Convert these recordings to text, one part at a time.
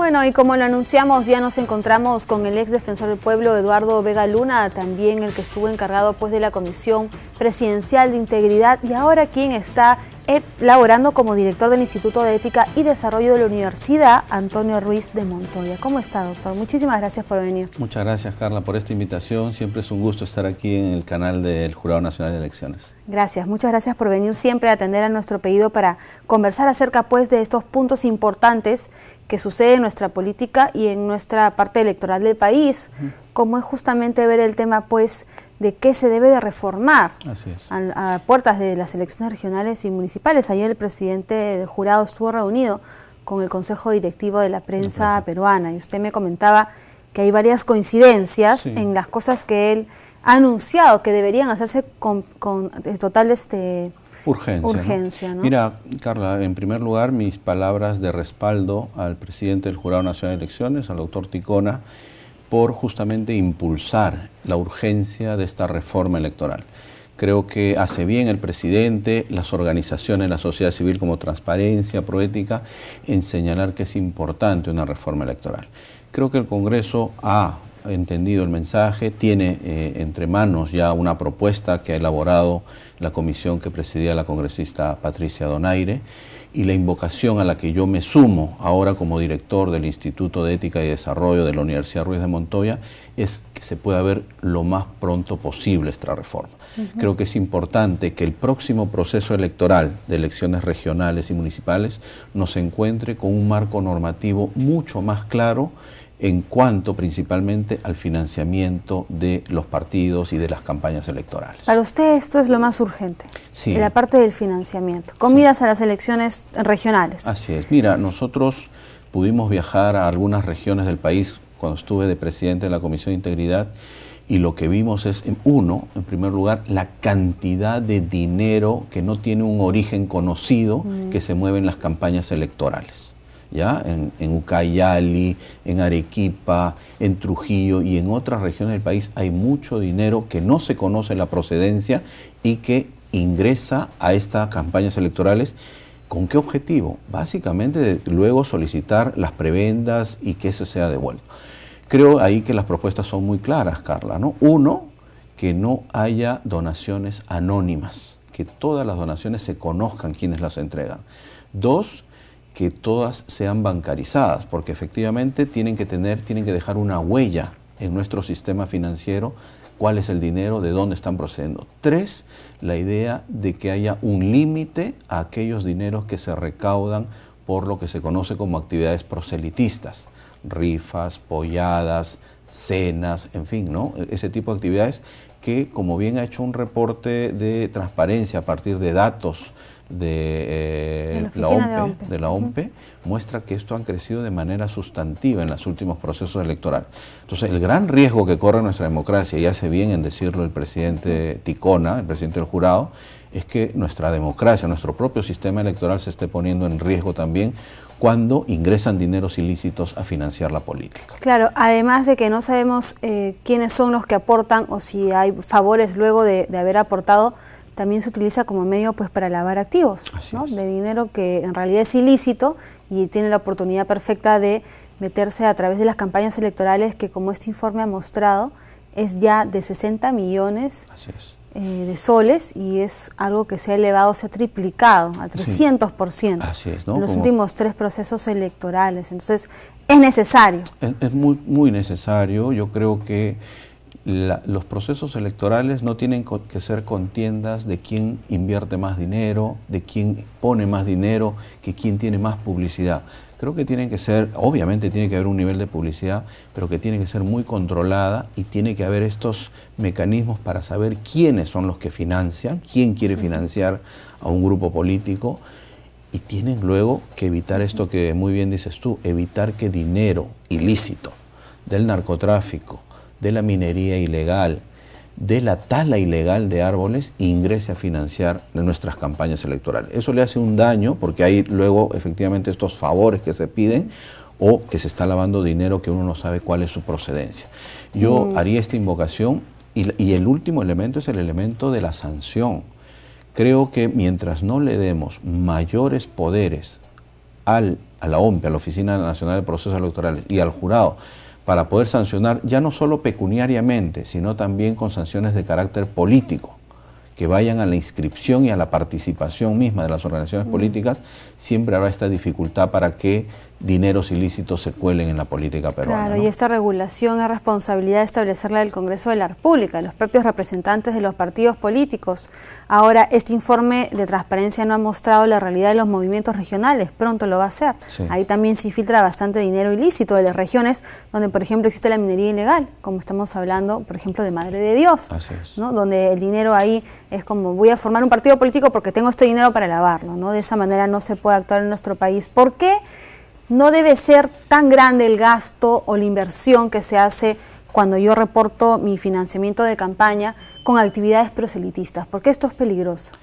Bueno, y como lo anunciamos, ya nos encontramos con el ex defensor del pueblo, Eduardo Vega Luna, también el que estuvo encargado pues de la Comisión Presidencial de Integridad y ahora quien está laborando como director del Instituto de Ética y Desarrollo de la Universidad, Antonio Ruiz de Montoya. ¿Cómo está, doctor? Muchísimas gracias por venir. Muchas gracias, Carla, por esta invitación. Siempre es un gusto estar aquí en el canal del Jurado Nacional de Elecciones. Gracias, muchas gracias por venir siempre a atender a nuestro pedido para conversar acerca pues de estos puntos importantes que sucede en nuestra política y en nuestra parte electoral del país, como es justamente ver el tema pues de qué se debe de reformar. Así es. A puertas de las elecciones regionales y municipales. Ayer el presidente del jurado estuvo reunido con el Consejo Directivo de la Prensa Peruana y usted me comentaba que hay varias coincidencias en las cosas que él ha anunciado que deberían hacerse con total urgencia, ¿no? Mira, Carla, en primer lugar, mis palabras de respaldo al presidente del Jurado Nacional de Elecciones, al doctor Ticona, por justamente impulsar la urgencia de esta reforma electoral. Creo que hace bien el presidente, las organizaciones, la sociedad civil como Transparencia, Proética, en señalar que es importante una reforma electoral. Creo que el Congreso ha entendido el mensaje, tiene entre manos ya una propuesta que ha elaborado la comisión que presidía la congresista Patricia Donaire, y la invocación a la que yo me sumo ahora como director del Instituto de Ética y Desarrollo de la Universidad Ruiz de Montoya es que se pueda ver lo más pronto posible esta reforma. Creo que es importante que el próximo proceso electoral de elecciones regionales y municipales nos encuentre con un marco normativo mucho más claro en cuanto principalmente al financiamiento de los partidos y de las campañas electorales. Para usted esto es lo más urgente, sí, la parte del financiamiento, con miras a las elecciones regionales. Así es. Mira, nosotros pudimos viajar a algunas regiones del país cuando estuve de presidente de la Comisión de Integridad y lo que vimos es, en primer lugar, la cantidad de dinero que no tiene un origen conocido que se mueve en las campañas electorales. ¿Ya? En Ucayali, en Arequipa, en Trujillo y en otras regiones del país hay mucho dinero que no se conoce la procedencia y que ingresa a estas campañas electorales. ¿Con qué objetivo? Básicamente de luego solicitar las prebendas y que eso sea devuelto. Creo ahí que las propuestas son muy claras, Carla, ¿no? Uno, que no haya donaciones anónimas, que todas las donaciones se conozcan quienes las entregan. Dos, que todas sean bancarizadas, porque efectivamente tienen que dejar una huella en nuestro sistema financiero, cuál es el dinero, de dónde están procediendo. Tres, la idea de que haya un límite a aquellos dineros que se recaudan por lo que se conoce como actividades proselitistas, rifas, polladas, cenas, en fin, ¿no? Ese tipo de actividades que, como bien ha hecho un reporte de transparencia a partir de datos de la OMPE, muestra que esto han crecido de manera sustantiva en los últimos procesos electorales. Entonces, el gran riesgo que corre nuestra democracia, y hace bien en decirlo el presidente Ticona, el presidente del jurado, es que nuestra democracia, nuestro propio sistema electoral se esté poniendo en riesgo también cuando ingresan dineros ilícitos a financiar la política. Claro, además de que no sabemos quiénes son los que aportan o si hay favores luego de haber aportado, también se utiliza como medio pues para lavar activos, ¿no? De dinero que en realidad es ilícito y tiene la oportunidad perfecta de meterse a través de las campañas electorales que, como este informe ha mostrado, es ya de 60 millones de soles y es algo que se ha elevado, se ha triplicado a 300% Así es, ¿no? En los últimos 3 procesos electorales. Entonces, es necesario. Es muy, muy necesario. Yo creo que los procesos electorales no tienen que ser contiendas de quién invierte más dinero, de quién pone más dinero, que quién tiene más publicidad. Creo que tienen que ser, obviamente tiene que haber un nivel de publicidad, pero que tiene que ser muy controlada y tiene que haber estos mecanismos para saber quiénes son los que financian, quién quiere financiar a un grupo político, y tienen luego que evitar esto que muy bien dices tú, evitar que dinero ilícito del narcotráfico, de la minería ilegal, de la tala ilegal de árboles, ingrese a financiar nuestras campañas electorales. Eso le hace un daño porque hay luego efectivamente estos favores que se piden o que se está lavando dinero que uno no sabe cuál es su procedencia. Yo haría esta invocación y el último elemento es el elemento de la sanción. Creo que mientras no le demos mayores poderes a la OMPE, a la Oficina Nacional de Procesos Electorales, y al jurado, para poder sancionar ya no solo pecuniariamente, sino también con sanciones de carácter político, que vayan a la inscripción y a la participación misma de las organizaciones políticas, siempre habrá esta dificultad para que dineros ilícitos se cuelen en la política peruana. Claro, ¿no? Y esta regulación es responsabilidad de establecerla del Congreso de la República, los propios representantes de los partidos políticos. Ahora, este informe de transparencia no ha mostrado la realidad de los movimientos regionales, pronto lo va a hacer. Sí. Ahí también se infiltra bastante dinero ilícito de las regiones donde, por ejemplo, existe la minería ilegal, como estamos hablando, por ejemplo, de Madre de Dios, ¿no? Donde el dinero ahí es como, voy a formar un partido político porque tengo este dinero para lavarlo, ¿no? De esa manera no se puede actuar en nuestro país. ¿Por qué no debe ser tan grande el gasto o la inversión que se hace cuando yo reporto mi financiamiento de campaña con actividades proselitistas? Porque esto es peligroso.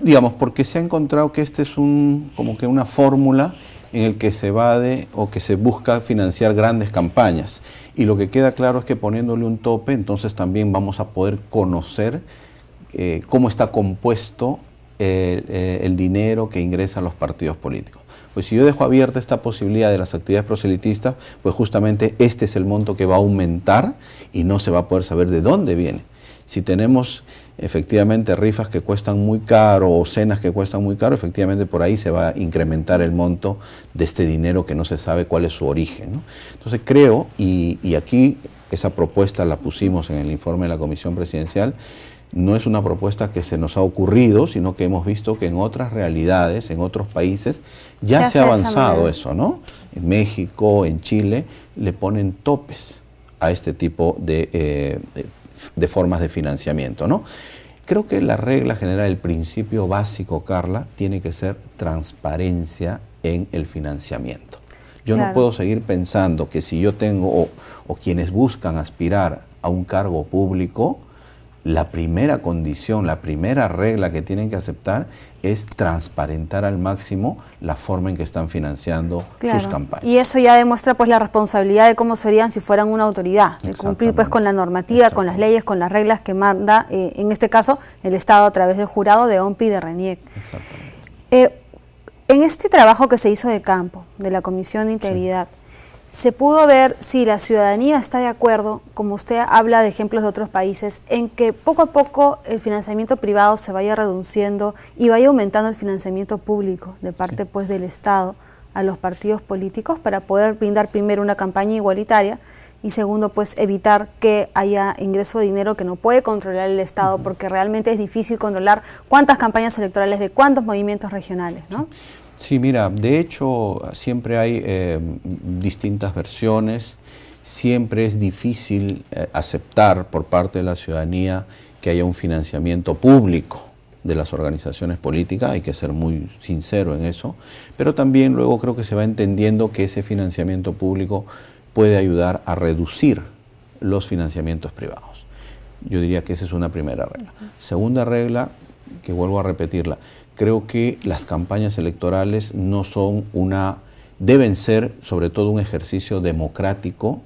Digamos, porque se ha encontrado que este es como que una fórmula en el que se evade o que se busca financiar grandes campañas. Y lo que queda claro es que poniéndole un tope, entonces también vamos a poder conocer cómo está compuesto el dinero que ingresa a los partidos políticos. Pues si yo dejo abierta esta posibilidad de las actividades proselitistas, pues justamente este es el monto que va a aumentar y no se va a poder saber de dónde viene. Si tenemos efectivamente rifas que cuestan muy caro o cenas que cuestan muy caro, efectivamente por ahí se va a incrementar el monto de este dinero que no se sabe cuál es su origen, ¿no? Entonces creo, y aquí esa propuesta la pusimos en el informe de la Comisión Presidencial, no es una propuesta que se nos ha ocurrido, sino que hemos visto que en otras realidades, en otros países, ya se ha avanzado eso, ¿no? En México, en Chile, le ponen topes a este tipo de formas de financiamiento, ¿no? Creo que la regla general, el principio básico, Carla, tiene que ser transparencia en el financiamiento. Yo no puedo seguir pensando que si yo tengo, o quienes buscan aspirar a un cargo público, la primera condición, la primera regla que tienen que aceptar es transparentar al máximo la forma en que están financiando sus campañas. Y eso ya demuestra pues la responsabilidad de cómo serían si fueran una autoridad, de cumplir pues con la normativa, con las leyes, con las reglas que manda, en este caso, el Estado a través del jurado de OMPE y de RENIEC. Exactamente. En este trabajo que se hizo de campo, de la Comisión de Integridad, se pudo ver si la ciudadanía está de acuerdo, como usted habla de ejemplos de otros países, en que poco a poco el financiamiento privado se vaya reduciendo y vaya aumentando el financiamiento público de parte pues del Estado a los partidos políticos para poder brindar primero una campaña igualitaria y segundo pues evitar que haya ingreso de dinero que no puede controlar el Estado porque realmente es difícil controlar cuántas campañas electorales de cuántos movimientos regionales, ¿no? Sí, mira, de hecho siempre hay distintas versiones, siempre es difícil aceptar por parte de la ciudadanía que haya un financiamiento público de las organizaciones políticas, hay que ser muy sincero en eso, pero también luego creo que se va entendiendo que ese financiamiento público puede ayudar a reducir los financiamientos privados. Yo diría que esa es una primera regla. Segunda regla, que vuelvo a repetirla, creo que las campañas electorales no son deben ser sobre todo un ejercicio democrático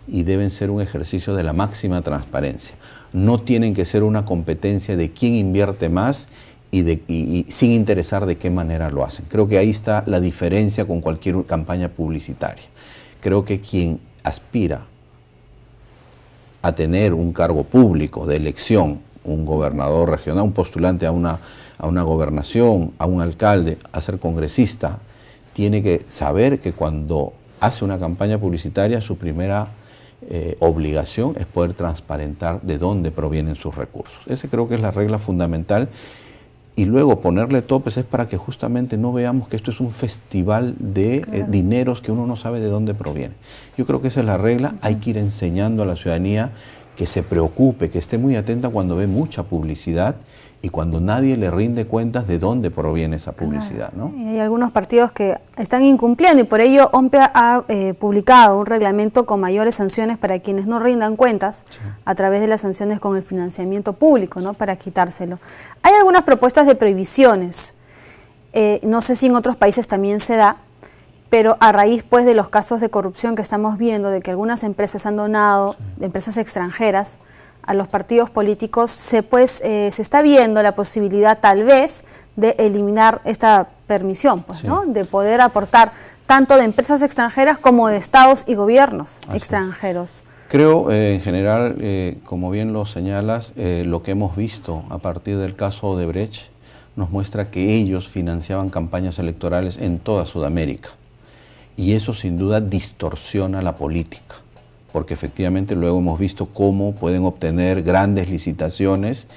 y deben ser un ejercicio de la máxima transparencia. No tienen que ser una competencia de quién invierte más y sin interesar de qué manera lo hacen. Creo que ahí está la diferencia con cualquier campaña publicitaria. Creo que quien aspira a tener un cargo público de elección, un gobernador regional, un postulante a una gobernación, a un alcalde, a ser congresista, tiene que saber que cuando hace una campaña publicitaria su primera obligación es poder transparentar de dónde provienen sus recursos. Esa creo que es la regla fundamental y luego ponerle topes es para que justamente no veamos que esto es un festival de dineros que uno no sabe de dónde proviene. Yo creo que esa es la regla, hay que ir enseñando a la ciudadanía que se preocupe, que esté muy atenta cuando ve mucha publicidad y cuando nadie le rinde cuentas de dónde proviene esa publicidad, ¿no? Y hay algunos partidos que están incumpliendo y por ello OMPE ha publicado un reglamento con mayores sanciones para quienes no rindan cuentas a través de las sanciones con el financiamiento público, ¿no? Para quitárselo. Hay algunas propuestas de prohibiciones, no sé si en otros países también se da, pero a raíz pues de los casos de corrupción que estamos viendo, de que algunas empresas han donado, empresas extranjeras, a los partidos políticos, se está viendo la posibilidad tal vez de eliminar esta permisión, pues, ¿no? De poder aportar tanto de empresas extranjeras como de estados y gobiernos extranjeros. Creo, en general, como bien lo señalas, lo que hemos visto a partir del caso Odebrecht nos muestra que ellos financiaban campañas electorales en toda Sudamérica. Y eso sin duda distorsiona la política, porque efectivamente luego hemos visto cómo pueden obtener grandes licitaciones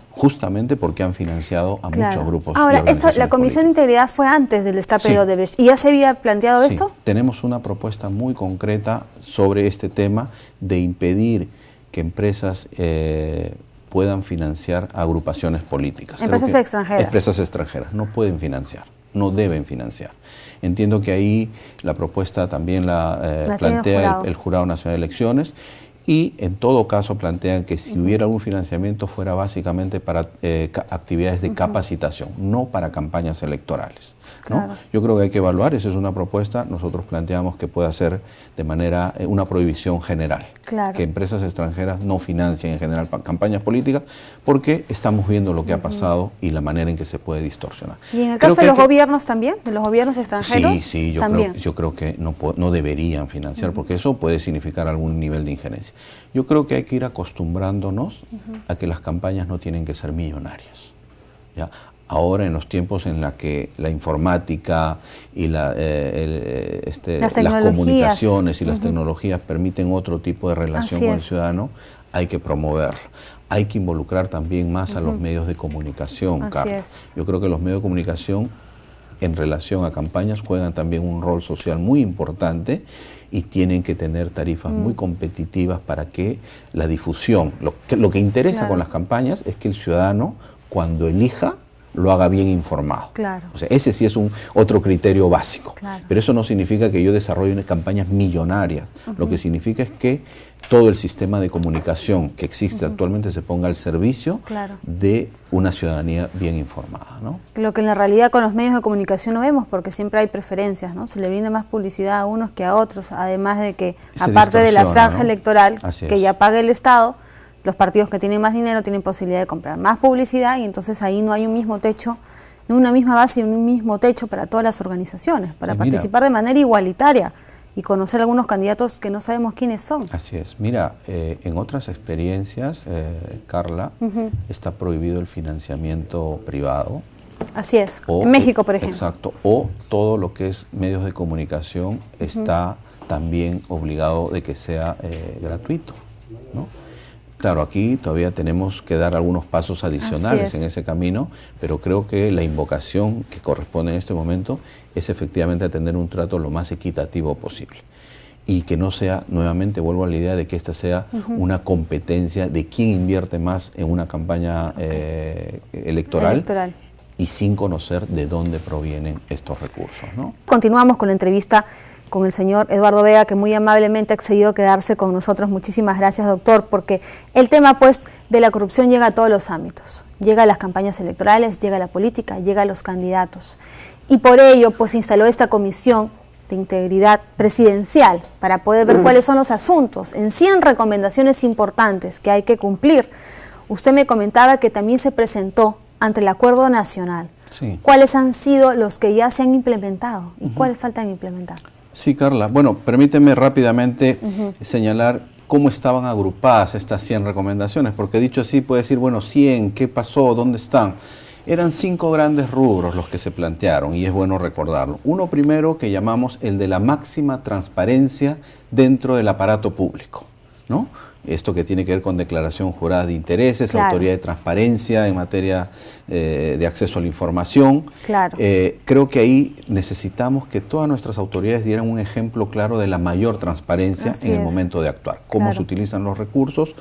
justamente porque han financiado a muchos grupos. Ahora, la Comisión de Integridad fue antes del destape de Odebrecht. ¿Y ya se había planteado esto? Tenemos una propuesta muy concreta sobre este tema de impedir que empresas puedan financiar agrupaciones políticas. Empresas extranjeras. Empresas extranjeras no pueden financiar, no deben financiar. Entiendo que ahí la propuesta también la plantea el Jurado Nacional de Elecciones y en todo caso plantean que si hubiera algún financiamiento fuera básicamente para actividades de capacitación, no para campañas electorales, ¿no? Claro. Yo creo que hay que evaluar, esa es una propuesta, nosotros planteamos que pueda ser de manera, una prohibición general, que empresas extranjeras no financien en general campañas políticas, porque estamos viendo lo que ha pasado y la manera en que se puede distorsionar. ¿Y en el caso de los gobiernos también, de los gobiernos extranjeros? Sí, yo creo que no deberían financiar, porque eso puede significar algún nivel de injerencia. Yo creo que hay que ir acostumbrándonos a que las campañas no tienen que ser millonarias, ¿ya? Ahora, en los tiempos en los que la informática y las comunicaciones y las tecnologías permiten otro tipo de relación con el ciudadano, hay que promoverlo. Hay que involucrar también más a los medios de comunicación, Carla. Yo creo que los medios de comunicación, en relación a campañas, juegan también un rol social muy importante y tienen que tener tarifas muy competitivas para que la difusión, lo que interesa con las campañas es que el ciudadano, cuando elija, lo haga bien informado. O sea, ese sí es otro criterio básico. Pero eso no significa que yo desarrolle unas campañas millonarias. Lo que significa es que todo el sistema de comunicación que existe actualmente se ponga al servicio de una ciudadanía bien informada, ¿no? Lo que en la realidad con los medios de comunicación no vemos, porque siempre hay preferencias, ¿no? Se le brinda más publicidad a unos que a otros, además de que, aparte de la franja electoral que ya paga el Estado, los partidos que tienen más dinero tienen posibilidad de comprar más publicidad y entonces ahí no hay un mismo techo, no una misma base y un mismo techo para todas las organizaciones, para participar de manera igualitaria y conocer algunos candidatos que no sabemos quiénes son. Así es. Mira, en otras experiencias, Carla, está prohibido el financiamiento privado. Así es. En México, por ejemplo. Exacto. O todo lo que es medios de comunicación está también obligado de que sea gratuito, ¿no? Claro, aquí todavía tenemos que dar algunos pasos adicionales en ese camino, pero creo que la invocación que corresponde en este momento es efectivamente tener un trato lo más equitativo posible. Y que no sea, nuevamente vuelvo a la idea de que esta sea una competencia de quién invierte más en una campaña electoral y sin conocer de dónde provienen estos recursos, ¿no? Continuamos con la entrevista con el señor Eduardo Vega, que muy amablemente ha accedido a quedarse con nosotros. Muchísimas gracias, doctor, porque el tema pues de la corrupción llega a todos los ámbitos. Llega a las campañas electorales, llega a la política, llega a los candidatos. Y por ello pues instaló esta comisión de integridad presidencial para poder ver cuáles son los asuntos en 100 recomendaciones importantes que hay que cumplir. Usted me comentaba que también se presentó ante el Acuerdo Nacional. ¿Cuáles han sido los que ya se han implementado y cuáles faltan implementar? Sí, Carla. Bueno, permíteme rápidamente señalar cómo estaban agrupadas estas 100 recomendaciones, porque dicho así puede decir, bueno, 100, ¿qué pasó? ¿Dónde están? Eran 5 grandes rubros los que se plantearon y es bueno recordarlo. Uno primero que llamamos el de la máxima transparencia dentro del aparato público, ¿no? Esto que tiene que ver con declaración jurada de intereses, autoridad de transparencia en materia de acceso a la información. Creo que ahí necesitamos que todas nuestras autoridades dieran un ejemplo claro de la mayor transparencia en el momento de actuar. Cómo se utilizan los recursos,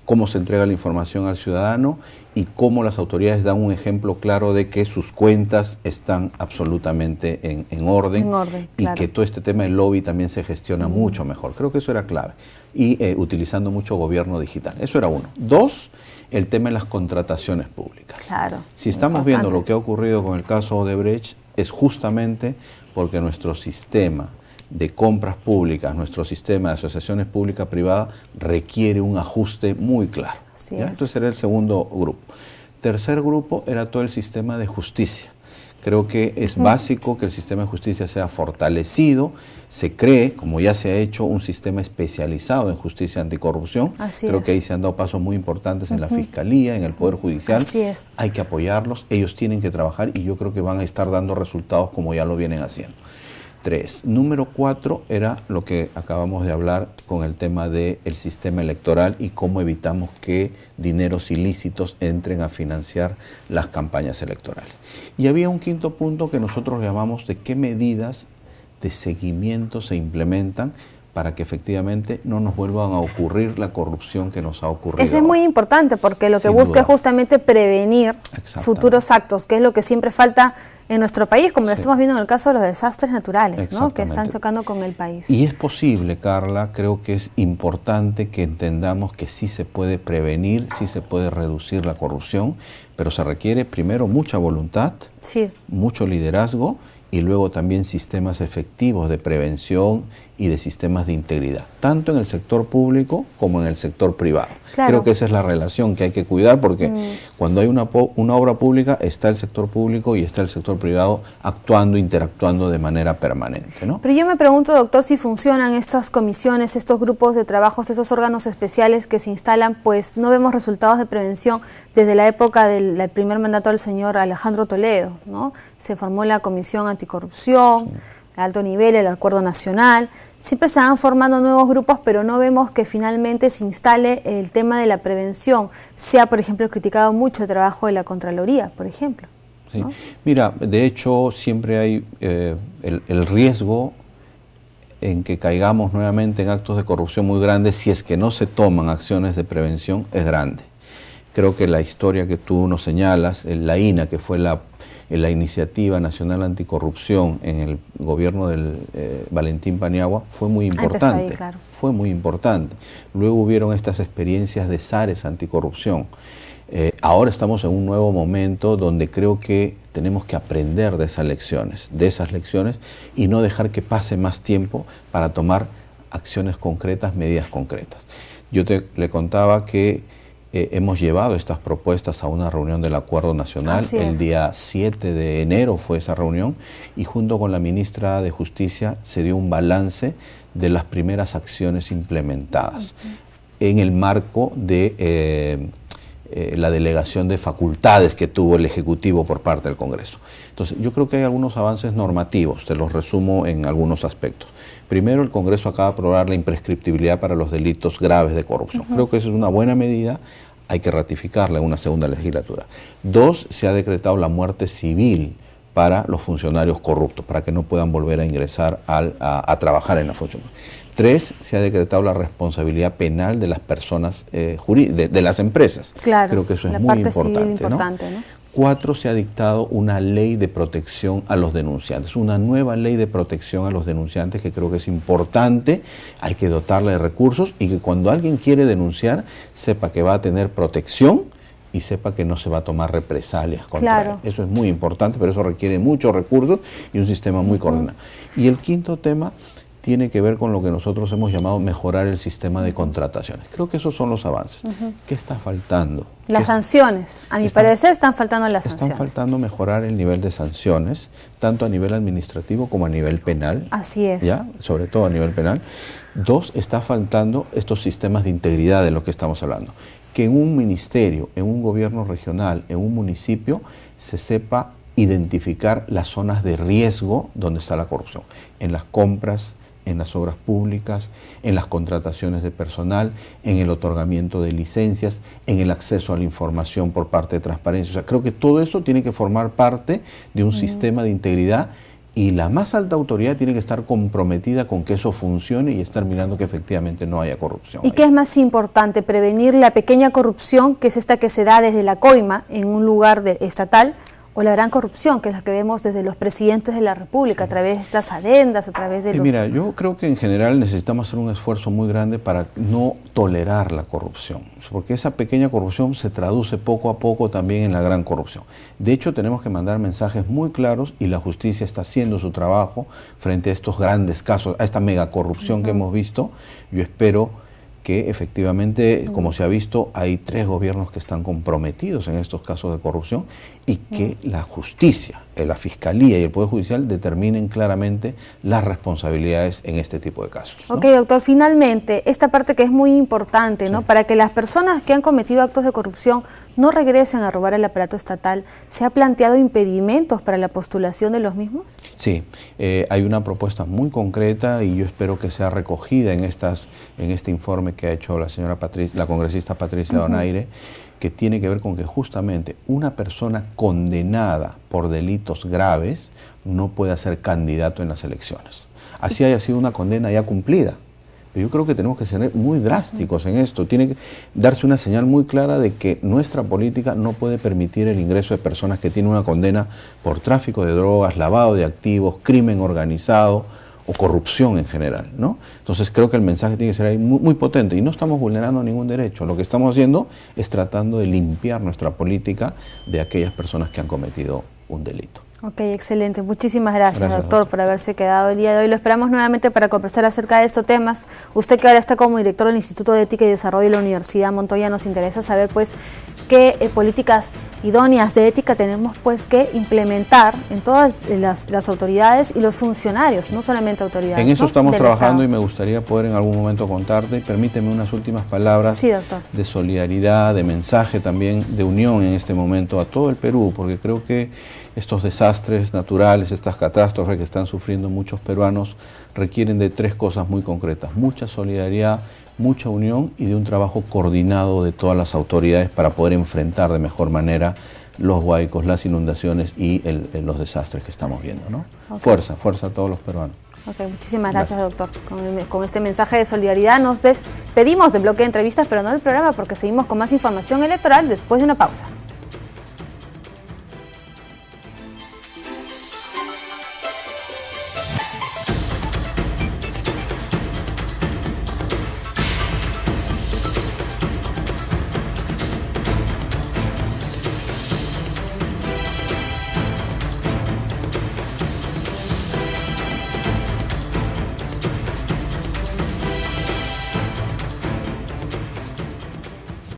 cómo se entrega la información al ciudadano y cómo las autoridades dan un ejemplo claro de que sus cuentas están absolutamente en orden y que todo este tema del lobby también se gestiona mucho mejor. Creo que eso era clave. Y utilizando mucho gobierno digital. Eso era uno. 2, el tema de las contrataciones públicas. Si estamos viendo lo que ha ocurrido con el caso Odebrecht, es justamente porque nuestro sistema de compras públicas, nuestro sistema de asociaciones pública-privada requiere un ajuste muy claro. Entonces era el segundo grupo. Tercer grupo era todo el sistema de justicia. Creo que es básico que el sistema de justicia sea fortalecido, se cree, como ya se ha hecho, un sistema especializado en justicia anticorrupción. Creo que ahí se han dado pasos muy importantes en la Fiscalía, en el Poder Judicial. Hay que apoyarlos, ellos tienen que trabajar y yo creo que van a estar dando resultados como ya lo vienen haciendo. 3. Número 4 era lo que acabamos de hablar con el tema del sistema electoral y cómo evitamos que dineros ilícitos entren a financiar las campañas electorales. Y había un quinto punto que nosotros llamamos de qué medidas de seguimiento se implementan para que efectivamente no nos vuelvan a ocurrir la corrupción que nos ha ocurrido. Eso es muy importante porque lo que busca es justamente prevenir futuros actos, que es lo que siempre falta en nuestro país, como lo estamos viendo en el caso de los desastres naturales, ¿no?, que están chocando con el país. Y es posible, Carla, creo que es importante que entendamos que sí se puede prevenir, sí se puede reducir la corrupción, pero se requiere primero mucha voluntad, mucho liderazgo y luego también sistemas efectivos de prevención y de sistemas de integridad, tanto en el sector público como en el sector privado. Creo que esa es la relación que hay que cuidar porque cuando hay una obra pública está el sector público y está el sector privado actuando, interactuando de manera permanente, ¿no? Pero yo me pregunto, doctor, si funcionan estas comisiones, estos grupos de trabajo, estos órganos especiales que se instalan, pues no vemos resultados de prevención desde la época del primer mandato del señor Alejandro Toledo, ¿no? Se formó la Comisión Anticorrupción, de alto nivel, el Acuerdo Nacional, siempre se van formando nuevos grupos, pero no vemos que finalmente se instale el tema de la prevención. Se ha, por ejemplo, criticado mucho el trabajo de la Contraloría, por ejemplo, ¿no? Mira, de hecho siempre hay el riesgo en que caigamos nuevamente en actos de corrupción muy grandes si es que no se toman acciones de prevención, es grande. Creo que la historia que tú nos señalas, la INA, que fue la Iniciativa Nacional Anticorrupción en el gobierno del Valentín Paniagua, fue muy importante. Fue muy importante. Luego hubieron estas experiencias de SARES anticorrupción. Ahora estamos en un nuevo momento donde creo que tenemos que aprender de esas lecciones y no dejar que pase más tiempo para tomar acciones concretas, medidas concretas. Yo le contaba que hemos llevado estas propuestas a una reunión del Acuerdo Nacional. El día 7 de enero fue esa reunión y junto con la ministra de Justicia se dio un balance de las primeras acciones implementadas en el marco de la delegación de facultades que tuvo el Ejecutivo por parte del Congreso. Entonces, yo creo que hay algunos avances normativos, te los resumo en algunos aspectos. Primero, el Congreso acaba de aprobar la imprescriptibilidad para los delitos graves de corrupción. Creo que eso es una buena medida, hay que ratificarla en una segunda legislatura. 2, se ha decretado la muerte civil para los funcionarios corruptos, para que no puedan volver a ingresar a trabajar en la función. 3, se ha decretado la responsabilidad penal de las personas, de las empresas. Creo que eso es muy importante, ¿no? 4, se ha dictado una ley de protección a los denunciantes, una nueva ley de protección a los denunciantes que creo que es importante, hay que dotarle de recursos y que cuando alguien quiere denunciar sepa que va a tener protección y sepa que no se va a tomar represalias contra él. Eso es muy importante, pero eso requiere muchos recursos y un sistema muy coordinado. Y el quinto tema tiene que ver con lo que nosotros hemos llamado mejorar el sistema de contrataciones. Creo que esos son los avances. ¿Qué está faltando? Las sanciones. A mi parecer están faltando las sanciones. Están faltando mejorar el nivel de sanciones, tanto a nivel administrativo como a nivel penal. Así es. ¿Ya? Sobre todo a nivel penal. 2, está faltando estos sistemas de integridad de los que estamos hablando. Que en un ministerio, en un gobierno regional, en un municipio, se sepa identificar las zonas de riesgo donde está la corrupción. En las compras, en las obras públicas, en las contrataciones de personal, en el otorgamiento de licencias, en el acceso a la información por parte de transparencia. O sea, creo que todo eso tiene que formar parte de un sistema de integridad y la más alta autoridad tiene que estar comprometida con que eso funcione y estar mirando que efectivamente no haya corrupción. ¿Y qué es más importante? ¿Prevenir la pequeña corrupción, que es esta que se da desde la coima en un lugar estatal, o la gran corrupción, que es la que vemos desde los presidentes de la República, a través de estas adendas, a través de los... Mira, yo creo que en general necesitamos hacer un esfuerzo muy grande para no tolerar la corrupción, porque esa pequeña corrupción se traduce poco a poco también en la gran corrupción. De hecho, tenemos que mandar mensajes muy claros y la justicia está haciendo su trabajo frente a estos grandes casos, a esta megacorrupción que hemos visto. Yo espero que efectivamente, como se ha visto, hay 3 gobiernos que están comprometidos en estos casos de corrupción y que la justicia, la Fiscalía y el Poder Judicial determinen claramente las responsabilidades en este tipo de casos, ¿no? Ok, doctor, finalmente, esta parte que es muy importante, ¿no? Sí. Para que las personas que han cometido actos de corrupción no regresen a robar el aparato estatal, ¿se ha planteado impedimentos para la postulación de los mismos? Sí, hay una propuesta muy concreta y yo espero que sea recogida en este informe que ha hecho la congresista Patricia Donaire, que tiene que ver con que justamente una persona condenada por delitos graves no pueda ser candidato en las elecciones. Así haya sido una condena ya cumplida. Pero yo creo que tenemos que ser muy drásticos en esto. Tiene que darse una señal muy clara de que nuestra política no puede permitir el ingreso de personas que tienen una condena por tráfico de drogas, lavado de activos, crimen organizado o corrupción en general, ¿no? Entonces creo que el mensaje tiene que ser ahí muy potente y no estamos vulnerando ningún derecho. Lo que estamos haciendo es tratando de limpiar nuestra política de aquellas personas que han cometido un delito. Ok, excelente. Muchísimas gracias, doctor, por haberse quedado el día de hoy. Lo esperamos nuevamente para conversar acerca de estos temas. Usted que ahora está como director del Instituto de Ética y Desarrollo de la Universidad Montoya, nos interesa saber pues qué políticas idóneas de ética tenemos pues que implementar en todas las autoridades y los funcionarios, no solamente autoridades. En eso estamos trabajando y me gustaría poder en algún momento contarte. Permíteme unas últimas palabras de solidaridad, de mensaje también, de unión en este momento a todo el Perú, porque creo que estos desastres naturales, estas catástrofes que están sufriendo muchos peruanos requieren de 3 cosas muy concretas: mucha solidaridad, mucha unión y de un trabajo coordinado de todas las autoridades para poder enfrentar de mejor manera los huaicos, las inundaciones y los desastres que estamos viendo, ¿no? Fuerza a todos los peruanos. Ok, muchísimas gracias, doctor. Con este mensaje de solidaridad nos despedimos del bloque de entrevistas, pero no del programa, porque seguimos con más información electoral después de una pausa.